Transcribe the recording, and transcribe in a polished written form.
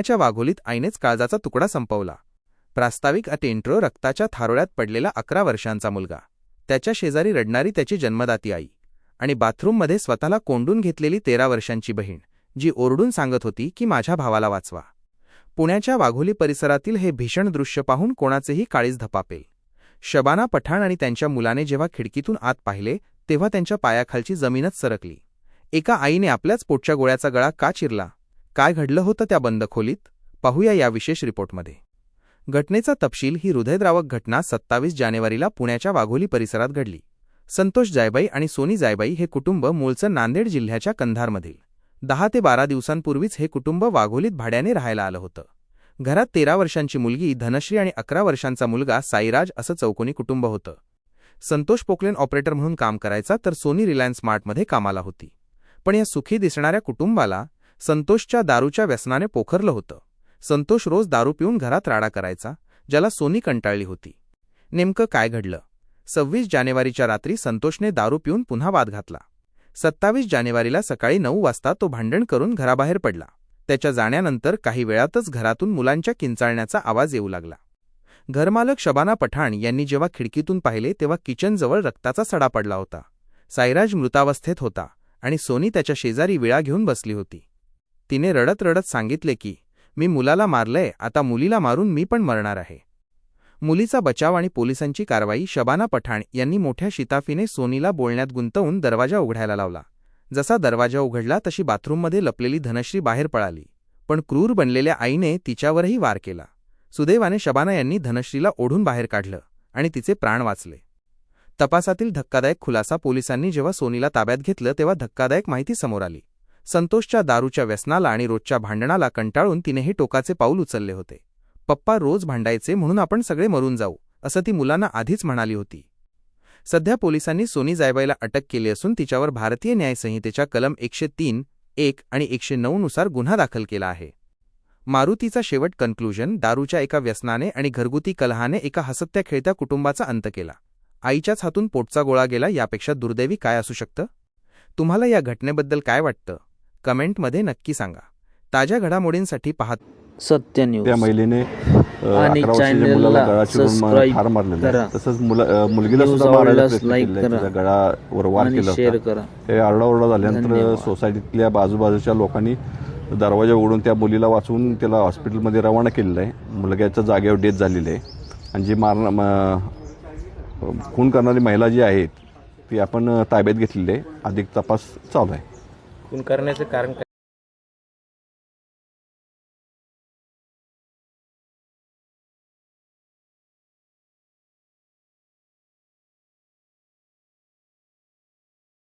पुण्याच्या वाघोलीत आईनेच काळजाचा तुकडा संपवला। प्रास्ताविक अटेंट्रो रक्ताच्या थारोळ्यात पडलेला 11 वर्षांचा मुलगा, त्याच्या शेजारी रडणारी त्याची जन्मदाती आई आणि बाथरूममध्ये स्वतःला कोंडून घेतलेली 13 वर्षांची बहीण, जी ओरडून सांगत होती की माझ्या भावाला वाचवा। पुण्याच्या वाघोली परिसरातील हे भीषण दृश्य पाहून कोणाचेही काळीज धपापेल। शबाना पठाण आणि त्यांच्या मुलाने जेव्हा खिडकीतून आत पाहिले तेव्हा त्यांच्या पायाखालची जमीनच सरकली। एका आईने आपल्याच पोटच्या गोळ्याचा गळा का चिरला? काय घडलं होतं त्या बंद खोलीत? पाहूया या विशेष रिपोर्टमध्ये। घटनेचा तपशील ही हृदयद्रावक घटना 27 जानेवारीला पुण्याच्या वाघोली परिसरात घडली। संतोष जायबाई आणि सोनी जायबाई हे कुटुंब मूळचं नांदेड जिल्ह्याच्या कंधारमधील 10 ते 12 दिवसांपूर्वीच हे कुटुंब वाघोलीत भाड्याने राहायला आलं होतं। घरात 13 वर्षांची मुलगी धनश्री आणि 11 वर्षांचा मुलगा साईराज असं चौकोनी कुटुंब होतं। संतोष पोकलेन ऑपरेटर म्हणून काम करायचा, तर सोनी रिलायन्स स्मार्टमध्ये कामाला होती। पण या सुखी दिसणाऱ्या कुटुंबाला संतोषच्या दारूच्या व्यसनाने पोखरलं होतं। संतोष रोज दारू पिऊन घरात राडा करायचा, ज्याला सोनी कंटाळली होती। नेमकं काय घडलं? 26 जानेवारीच्या रात्री संतोषने दारू पिऊन पुन्हा वाद घातला। 27 जानेवारीला सकाळी 9 वाजता तो भांडण करून घराबाहेर पडला। त्याच्या जाण्यानंतर काही वेळातच घरातून मुलांच्या किंचाळण्याचा आवाज येऊ लागला। घरमालक शबाना पठाण यांनी जेव्हा खिडकीतून पाहिले तेव्हा किचनजवळ रक्ताचा सडा पडला होता। साईराज मृतावस्थेत होता आणि सोनी त्याच्या शेजारी विळा घेऊन बसली होती। तिने रडत रडत सांगितले की मी मुलाला मारलंय, आता मुलीला मारून मी पण मरणार आहे। मुलीचा बचाव आणि पोलिसांची कारवाई। शबाना पठाण यांनी मोठ्या शिताफीने सोनीला बोलण्यात गुंतवून दरवाजा उघडायला लावला। जसा दरवाजा उघडला तशी बाथरूममध्ये लपलेली धनश्री बाहेर पळाली, पण क्रूर बनलेल्या आईने तिच्यावरही वार केला। सुदैवाने शबाना यांनी धनश्रीला ओढून बाहेर काढलं आणि तिचे प्राण वाचले। तपासातील धक्कादायक खुलासा। पोलिसांनी जेव्हा सोनीला ताब्यात घेतलं तेव्हा धक्कादायक माहिती समोर आली। संतोषच्या दारूच्या व्यसनाला आणि रोजच्या भांडणाला कंटाळून तिने हे टोकाचे पाऊल उचलले होते। पप्पा रोज भांडायचे म्हणून आपण सगळे मरून जाऊ, असं ती मुलांना आधीच म्हणाली होती। सध्या पोलिसांनी सोनी जायबाईला अटक केली असून तिच्यावर भारतीय न्याय संहितेच्या कलम 103(1) आणि 109 नुसार गुन्हा दाखल केला आहे। मारुतीचा शेवट कन्क्लुजन। दारूच्या एका व्यसनाने आणि घरगुती कलहाने एका हसत्या खेळत्या कुटुंबाचा अंत केला। आईच्याच हातून पोटचा गोळा गेला, यापेक्षा दुर्दैवी काय असू शकतं? तुम्हाला या घटनेबद्दल काय वाटतं? कमेंटमध्ये नक्की सांगा। ताज्या घडामोडींसाठी पाहत सत्य न्यूज। त्या महिलेने आणि 11 वर्षाच्या मुलाला गळा चिरून ठार मारलेला। तसंच मुलगीला सुद्धा मारायला प्रयत्न केला, तिच्या गळावर वार केला होता। हे आरडाओरडा झाल्यानंतर सोसायटीतल्या बाजूबाजूच्या लोकांनी दरवाजा उघडून त्या मुलीला वाचवून त्याला हॉस्पिटलमध्ये रवाना केलेलं आहे। मुलग्याच्या जागेवर डेथ झालेली आहे आणि जी खून करणारी महिला जी आहे ती आपण ताब्यात घेतलेली आहे। अधिक तपास चालू आहे। खून करण्याचे कारण